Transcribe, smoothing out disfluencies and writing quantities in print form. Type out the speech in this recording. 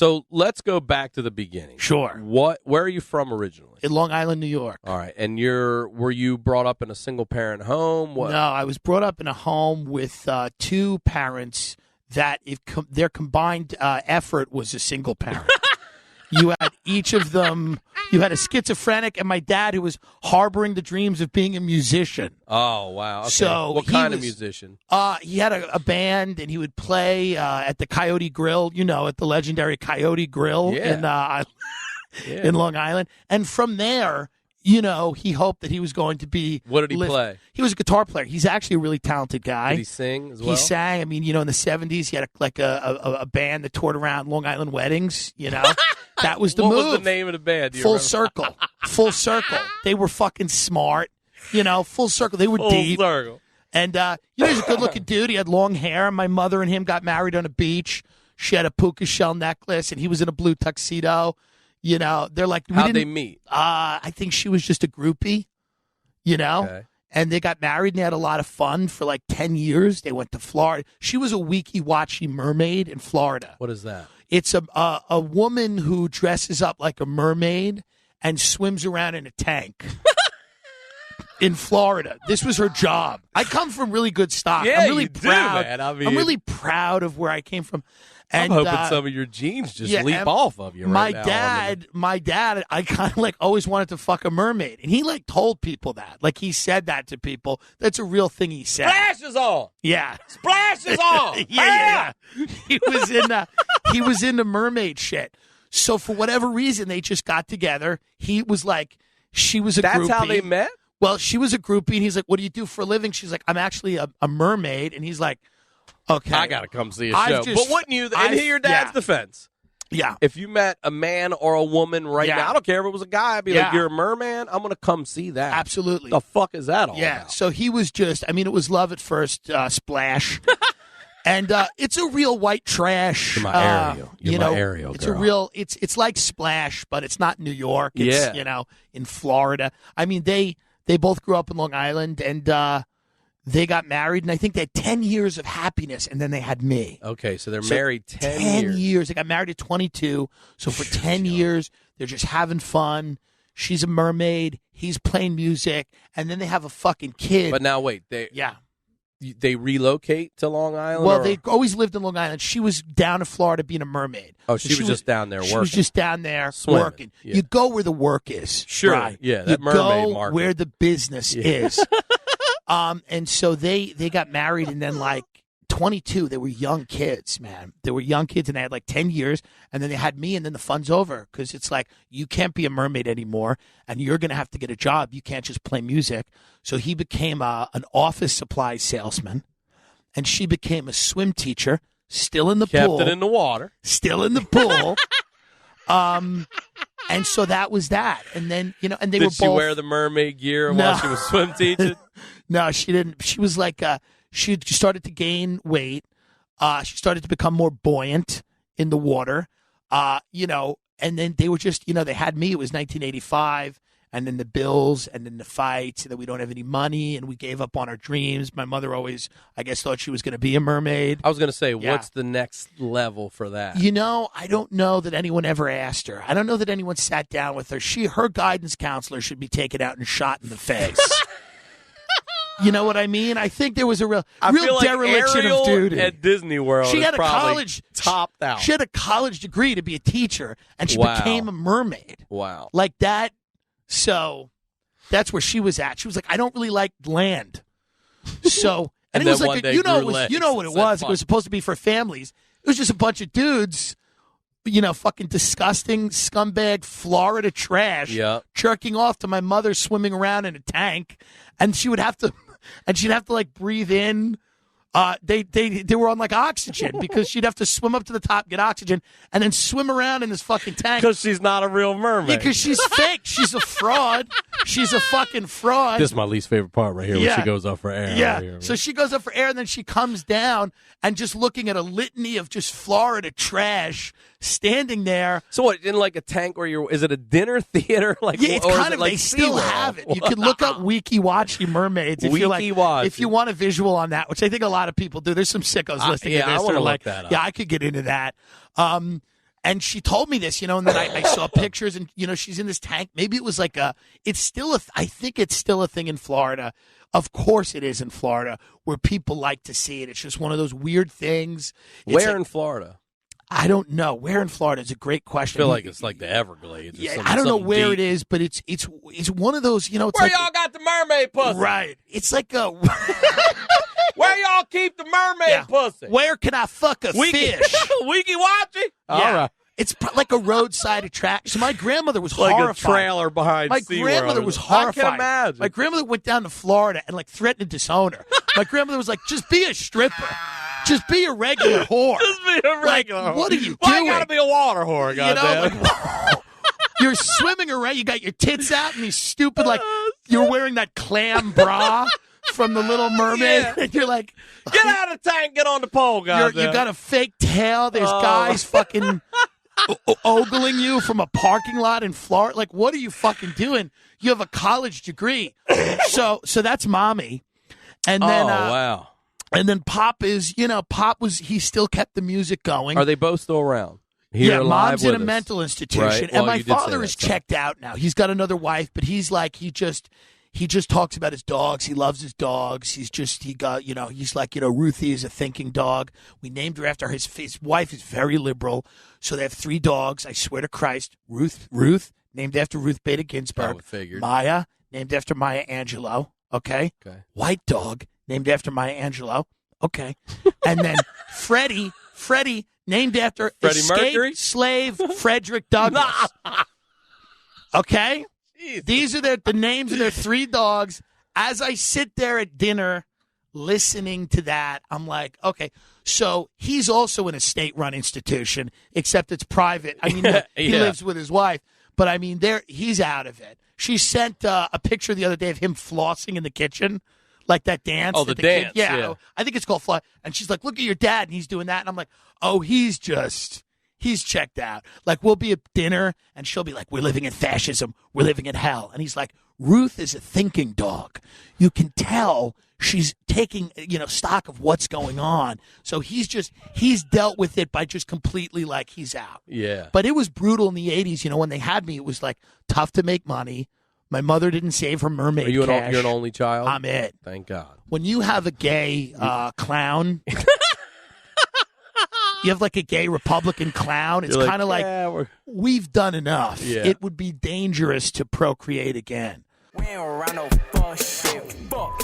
So let's go back to the beginning. Sure. Where are you from originally? In Long Island, New York. All right. And were you brought up in a single parent home? What? No, I was brought up in a home with two parents that their combined effort was a single parent. You had each of them. You had a schizophrenic and my dad who was harboring the dreams of being a musician. Oh, wow. Okay. So what kind of musician? He had a band and he would play at the Coyote Grill, at the legendary Coyote Grill in Long Island. And from there, he hoped that he was going to be. What did he play? He was a guitar player. He's actually a really talented guy. Did he sing as well? He sang. I mean, in the 70s, he had a band that toured around Long Island weddings, That was the move. What was the name of the band? Full Circle. Full Circle. They were fucking smart. Full Circle. They were deep. Full Circle. And, he was a good-looking dude. He had long hair. My mother and him got married on a beach. She had a puka shell necklace, and he was in a blue tuxedo. They're like, how'd they meet? I think she was just a groupie, Okay. And they got married and they had a lot of fun for like 10 years. They went to Florida. She was a weeky-watchy mermaid in Florida. What is that? It's a woman who dresses up like a mermaid and swims around in a tank. In Florida. This was her job. I come from really good stock. Yeah, I'm really you proud. do, man. I mean, I'm really proud of where I came from. And, I'm hoping some of your genes just leap off of you right now. My dad, I kind of always wanted to fuck a mermaid. And he told people that. He said that to people. That's a real thing he said. Splash is on. Yeah. Splash is on. yeah. He was into mermaid shit. So for whatever reason, they just got together. He was she was a groupie. That's how they met? Well, she was a groupie, and he's like, what do you do for a living? She's like, I'm actually a mermaid. And he's like, okay. I got to come see a show. But wouldn't you, and hear your dad's defense. Yeah. If you met a man or a woman now, I don't care if it was a guy, I'd be like, you're a merman? I'm going to come see that. Absolutely. The fuck is that all about? So he was just, it was love at first splash. And it's a real white trash. You're my Ariel. You're my Ariel, It's girl. a real, it's like Splash, but it's not New York. It's, in Florida. They both grew up in Long Island, and they got married, and I think they had 10 years of happiness, and then they had me. Okay, so they're married 10 years. They got married at 22, so for 10 years, they're just having fun. She's a mermaid. He's playing music, and then they have a fucking kid. But now, wait. They relocate to Long Island? Well, they always lived in Long Island. She was down to Florida being a mermaid. Oh, she was just down there working. She was just down there Swimming. working. Yeah. You go where the work is. Sure. Right? Yeah, that mermaid go market. where the business is. And so they got married, and then 22, they were young kids, man. They were young kids, and they had 10 years, and then they had me, and then the fun's over because it's you can't be a mermaid anymore, and you're going to have to get a job. You can't just play music. So he became an office supply salesman, and she became a swim teacher, still in the pool. Kept it in the water. Still in the pool. And so that was that. And then, and they were both. Did she wear the mermaid gear while she was swim teaching? No, she didn't. She was she started to gain weight. She started to become more buoyant in the water. And then they were just, they had me. It was 1985. And then the bills, and then the fights, and then we don't have any money, and we gave up on our dreams. My mother always, I guess, thought she was going to be a mermaid. I was going to say, what's the next level for that? I don't know that anyone ever asked her. I don't know that anyone sat down with her. Her guidance counselor should be taken out and shot in the face. You know what I mean? I think there was a real dereliction Ariel of duty. At Disney World, she had a college topped out. She had a college degree to be a teacher, and she became a mermaid. Wow, like that. So that's where she was at. She was like, I don't really like land. So, and it was like, what it was. It was supposed to be for families. It was just a bunch of dudes, fucking disgusting scumbag Florida trash, jerking off to my mother swimming around in a tank, and she'd have to breathe in. They were on oxygen because she'd have to swim up to the top, get oxygen, and then swim around in this fucking tank. Because she's not a real mermaid. Because she's fake. She's a fraud. She's a fucking fraud. This is my least favorite part right here when she goes up for air. Yeah. Right here, so she goes up for air, and then she comes down and just looking at a litany of just Florida trash standing there. So what, in a tank where is it a dinner theater? It's kind of, they still have it. You can look up Wiki-Watchy mermaids if if you want a visual on that, which I think a lot of people do. There's some sickos listening to this. I want to look that up. Yeah, I could get into that. And she told me this, and then I saw pictures, and she's in this tank. Maybe it was like I think it's still a thing in Florida. Of course it is in Florida, where people like to see it. It's just one of those weird things. Where in Florida? I don't know. Where in Florida is a great question. I feel like it's like the Everglades. Yeah, I don't know where deep. it is, but it's one of those. It's where like, y'all got the mermaid pussy? Right. It's like a. Where y'all keep the mermaid pussy? Where can I fuck a fish? Wiki watchy? Yeah. All right. It's like a roadside attraction. So my grandmother was like horrified. A trailer behind my SeaWorld. Grandmother was horrified. I can imagine. My grandmother went down to Florida and threatened to disown her. My grandmother was like, just be a stripper. Just be a regular whore. Just be a regular whore. What are you doing? Why gotta be a water whore, goddamn? You're swimming around. You got your tits out and you stupid, you're wearing that clam bra from The Little Mermaid. Yeah. And you're like, get out of the tank, get on the pole, goddamn. You got a fake tail. There's guys fucking ogling you from a parking lot in Florida. Like, what are you fucking doing? You have a college degree. So that's mommy. And then, wow. And then Pop is, he still kept the music going. Are they both still around? Here Mom's in a us. mental institution. Right. And Well, my father is checked out now. He's got another wife, but he's like, he just talks about his dogs. He loves his dogs. He's like, Ruthie is a thinking dog. We named her after his wife is very liberal. So they have 3 dogs. I swear to Christ. Ruth, named after Ruth Bader Ginsburg. I figured. Maya, named after Maya Angelou. Okay. White dog, named after Maya Angelou. Okay. And then Freddie, named after escaped slave Frederick Douglass. Okay? Jesus. These are the names of their 3 dogs. As I sit there at dinner listening to that, I'm like, okay. So he's also in a state-run institution, except it's private. I mean, he lives with his wife. But, I mean, he's out of it. She sent a picture the other day of him flossing in the kitchen, like that dance. Oh, the dance. Yeah. I think it's called floss. And she's like, look at your dad, and he's doing that. And I'm like, oh, he's checked out. Like, we'll be at dinner, and she'll be like, we're living in fascism. We're living in hell. And he's like, Ruth is a thinking dog. You can tell she's taking, stock of what's going on. So he's dealt with it by just completely he's out. Yeah. But it was brutal in the 80s. When they had me, it was tough to make money. My mother didn't save her mermaid cash. You're an only child? I'm it. Thank God. When you have a gay clown, you have a gay Republican clown, it's kind of we've done enough. Yeah. It would be dangerous to procreate again. We ain't around no fuck shit. Fuck.